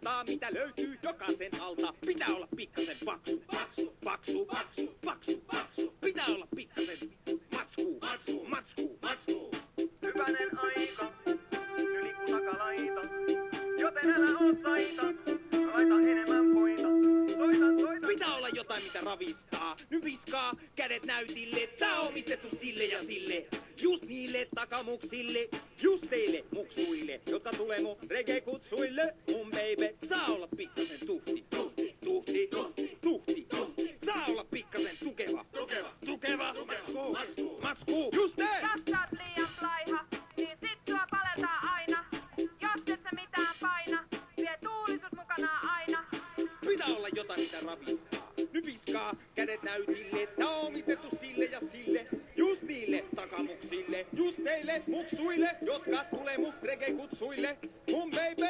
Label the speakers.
Speaker 1: Kattaa mitä löytyy jokaisen alta. Pitää olla pikkasen paksu. Paksu, paksu, paksu, paksu, paksu. Pitää olla pikkasen matsku. Matsku, matsku, matsku.
Speaker 2: Hyvänen aika, yli kun takalaita. Joten älä oo taita, laita enemmän voita. Soita.
Speaker 1: Pitää olla jotain mitä ravistaa. Nyt viskaa kädet näytille. Tää on omistettu sille ja sille. Just niille takamuksille. Just teille muksuille, jotka tulee mun reggae-kutsuille. Mun baby saa olla pikkasen tuhti. Tuhti, tuhti, tuhti, tuhti, tuhti. Saa olla pikkasen tukeva. Tukeva, tukeva. Matsku, matsku, matsku. Just näin!
Speaker 3: Jos sä oot liian laiha, niin sit sua paletaan aina. Jos et sä mitään paina, vie tuulisuus mukanaan aina.
Speaker 1: Pitää olla jotain mitä ravistaa. Nyt viskaa kädet näytille. Tää on omistettu sille ja sille. Just niille takamuksille. Just teille muksuille, jotka tulee mun reggae-kutsuille. Mun baby